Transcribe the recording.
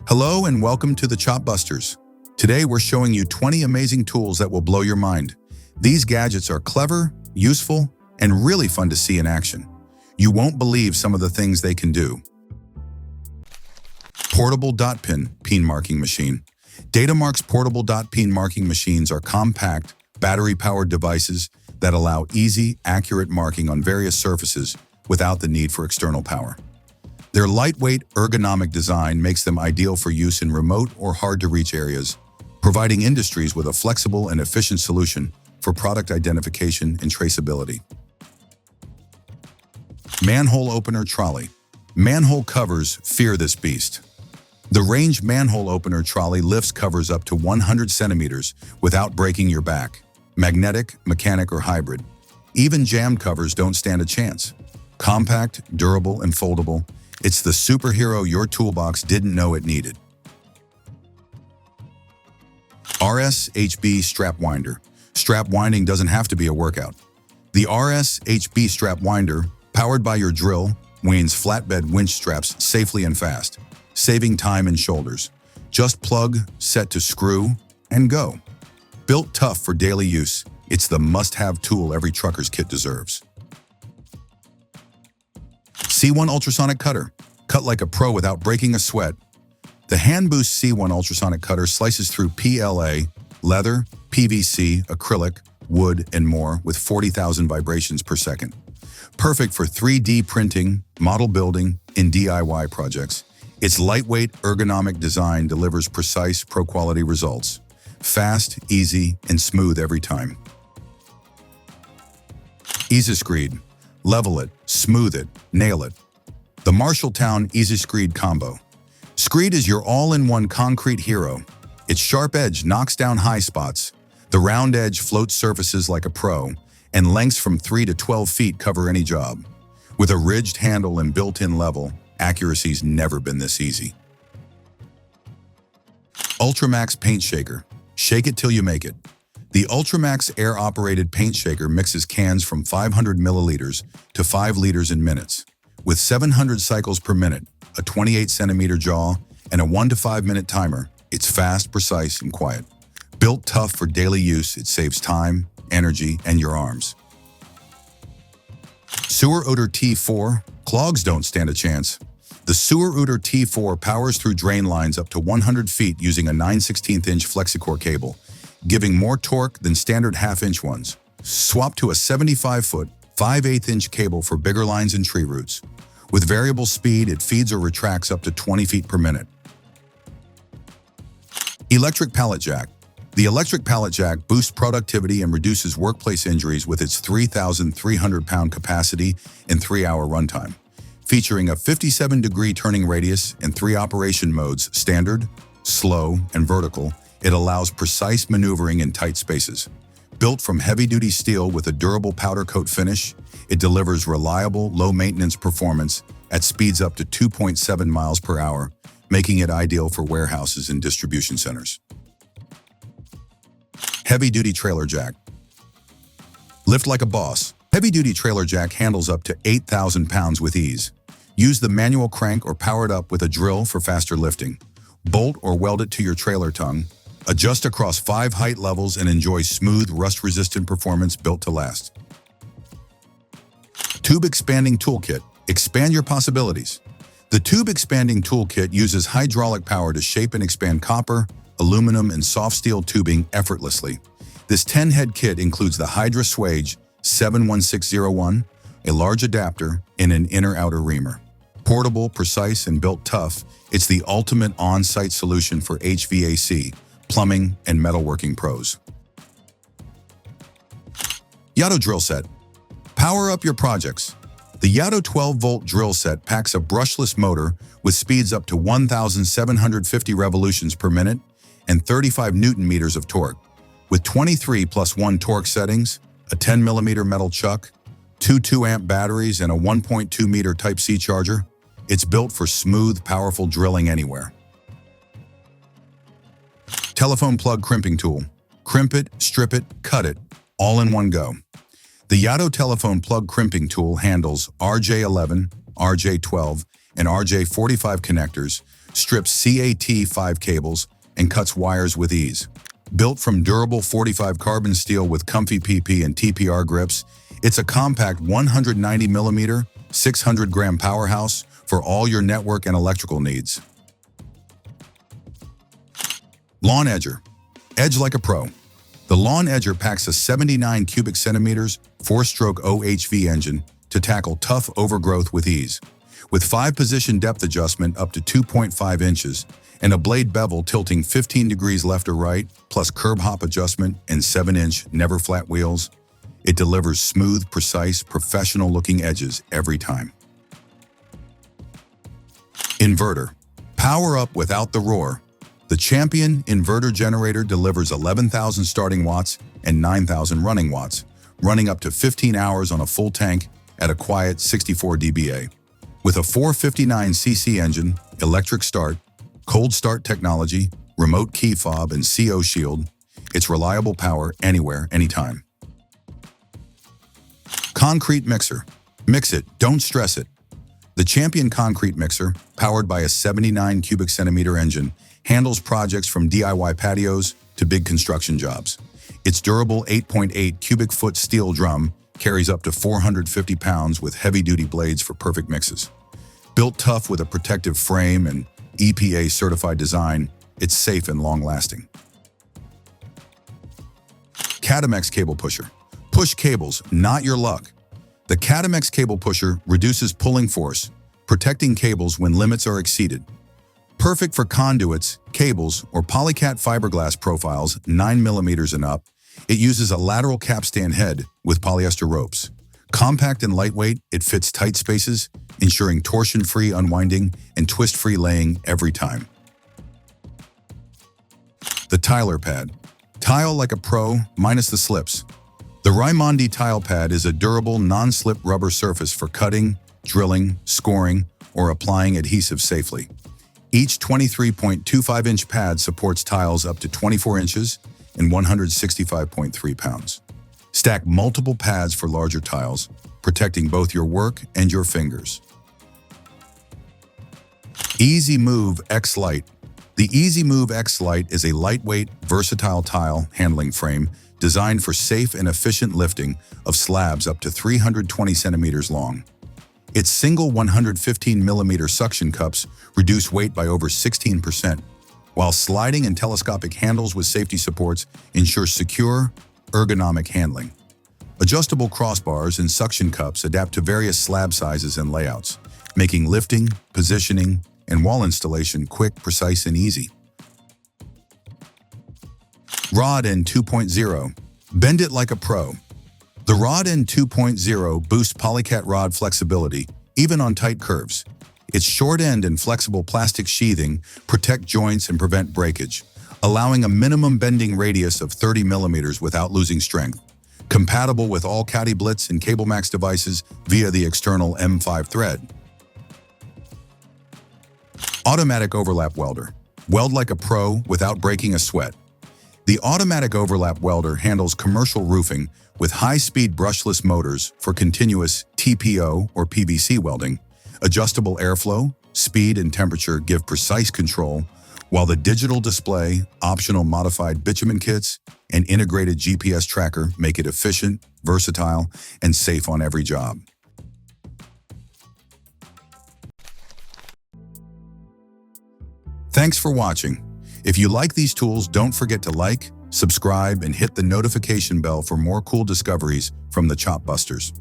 Hello and welcome to the Chop Busters. Today we're showing you 20 amazing tools that will blow your mind. These gadgets are clever, useful, and really fun to see in action. You won't believe some of the things they can do. Portable dot peen marking machine. Datamark's portable dot peen marking machines are compact, battery-powered devices that allow easy, accurate marking on various surfaces without the need for external power. Their lightweight, ergonomic design makes them ideal for use in remote or hard-to-reach areas, providing industries with a flexible and efficient solution for product identification and traceability. Manhole opener trolley. Manhole covers fear this beast. The range manhole opener trolley lifts covers up to 100 centimeters without breaking your back. Magnetic, mechanic, or hybrid. Even jammed covers don't stand a chance. Compact, durable, and foldable, it's the superhero your toolbox didn't know it needed. RSHB Strap Winder. Strap winding doesn't have to be a workout. The RSHB Strap Winder, powered by your drill, winds flatbed winch straps safely and fast, saving time and shoulders. Just plug, set to screw, and go. Built tough for daily use, it's the must-have tool every trucker's kit deserves. C1 Ultrasonic Cutter. Cut like a pro without breaking a sweat. The Hand Boost C1 Ultrasonic Cutter slices through PLA, leather, PVC, acrylic, wood, and more with 40,000 vibrations per second. Perfect for 3D printing, model building, and DIY projects. Its lightweight, ergonomic design delivers precise, pro-quality results. Fast, easy, and smooth every time. Ezyscreed. Level it, smooth it, nail it. The Marshalltown Ezyscreed combo. Screed is your all-in-one concrete hero. Its sharp edge knocks down high spots. The round edge floats surfaces like a pro, and lengths from 3 to 12 feet cover any job. With a ridged handle and built-in level, accuracy's never been this easy. ULTRIMAX Paint Shaker. Shake it till you make it. The ULTRIMAX air-operated paint shaker mixes cans from 500 milliliters to 5 liters in minutes. With 700 cycles per minute, a 28-centimeter jaw, and a 1 to 5 minute timer, it's fast, precise, and quiet. Built tough for daily use, it saves time, energy, and your arms. Sewerooter T4. Clogs don't stand a chance. The Sewerooter T4 powers through drain lines up to 100 feet using a 9/16-inch FlexiCore cable, giving more torque than standard half-inch ones. Swap to a 75-foot, 5/8-inch cable for bigger lines and tree roots. With variable speed, it feeds or retracts up to 20 feet per minute. Electric Pallet Jack. The electric pallet jack boosts productivity and reduces workplace injuries with its 3,300-pound capacity and 3-hour runtime. Featuring a 57-degree turning radius and 3 operation modes, standard, slow, and vertical, it allows precise maneuvering in tight spaces. Built from heavy-duty steel with a durable powder coat finish, it delivers reliable, low-maintenance performance at speeds up to 2.7 miles per hour, making it ideal for warehouses and distribution centers. Heavy-duty trailer jack. Lift like a boss. Heavy-duty trailer jack handles up to 8,000 pounds with ease. Use the manual crank or power it up with a drill for faster lifting. Bolt or weld it to your trailer tongue. Adjust across 5 height levels and enjoy smooth, rust-resistant performance built to last. Tube Expanding Toolkit. Expand your possibilities. The Tube Expanding Toolkit uses hydraulic power to shape and expand copper, aluminum, and soft steel tubing effortlessly. This 10-head kit includes the Hydra Swage 71601, a large adapter, and an inner-outer reamer. Portable, precise, and built tough, it's the ultimate on-site solution for HVAC, plumbing, and metalworking pros. YATO Drill Set. Power up your projects. The YATO 12-volt drill set packs a brushless motor with speeds up to 1,750 revolutions per minute and 35 Newton-meters of torque. With 23+1 torque settings, a 10mm metal chuck, 2 2-amp batteries, and a 1.2-meter Type-C charger, it's built for smooth, powerful drilling anywhere. Telephone plug crimping tool. Crimp it, strip it, cut it, all in one go. The YATO telephone plug crimping tool handles RJ11, RJ12, and RJ45 connectors, strips CAT5 cables, and cuts wires with ease. Built from durable 45 carbon steel with comfy PP and TPR grips, it's a compact 190mm, 600-gram powerhouse for all your network and electrical needs. Lawn Edger. Edge like a pro. The Lawn Edger packs a 79 cubic centimeters, 4-stroke OHV engine to tackle tough overgrowth with ease. With 5-position depth adjustment up to 2.5 inches and a blade bevel tilting 15 degrees left or right, plus curb hop adjustment and 7-inch never flat wheels, it delivers smooth, precise, professional-looking edges every time. Inverter. Power up without the roar. The Champion Inverter generator delivers 11,000 starting watts and 9,000 running watts, running up to 15 hours on a full tank at a quiet 64 dBA. With a 459cc engine, electric start, cold start technology, remote key fob, and CO shield, it's reliable power anywhere, anytime. Concrete Mixer. Mix it, don't stress it. The Champion Concrete Mixer, powered by a 79 cubic centimeter engine, handles projects from DIY patios to big construction jobs. Its durable 8.8 cubic foot steel drum carries up to 450 pounds with heavy-duty blades for perfect mixes. Built tough with a protective frame and EPA-certified design, it's safe and long-lasting. Katimex Cable Pusher. Push cables, not your luck. The Katimex Cable Pusher reduces pulling force, protecting cables when limits are exceeded. Perfect for conduits, cables, or polycat fiberglass profiles 9mm and up, it uses a lateral capstan head with polyester ropes. Compact and lightweight, it fits tight spaces, ensuring torsion-free unwinding and twist-free laying every time. The Tiler Pad. Tile like a pro, minus the slips. The Raimondi Tile Pad is a durable, non-slip rubber surface for cutting, drilling, scoring, or applying adhesive safely. Each 23.25-inch pad supports tiles up to 24 inches and 165.3 pounds. Stack multiple pads for larger tiles, protecting both your work and your fingers. Easy Move X Lite. The Easy Move X Lite is a lightweight, versatile tile handling frame designed for safe and efficient lifting of slabs up to 320 centimeters long. Its single 115mm suction cups reduce weight by over 16%, while sliding and telescopic handles with safety supports ensure secure, ergonomic handling. Adjustable crossbars and suction cups adapt to various slab sizes and layouts, making lifting, positioning, and wall installation quick, precise, and easy. Rod End 2.0. Bend it like a pro. The Rod End 2.0 boosts polycat rod flexibility, even on tight curves. Its short end and flexible plastic sheathing protect joints and prevent breakage, allowing a minimum bending radius of 30mm without losing strength. Compatible with all Katiblitz and CableMax devices via the external M5 thread. Automatic Overlap Welder. Weld like a pro without breaking a sweat. The Automatic Overlap Welder handles commercial roofing with high-speed brushless motors for continuous TPO or PVC welding. Adjustable airflow, speed, and temperature give precise control, while the digital display, optional modified bitumen kits, and integrated GPS tracker make it efficient, versatile, and safe on every job. Thanks for watching. If you like these tools, don't forget to like, subscribe, and hit the notification bell for more cool discoveries from the Chop Busters.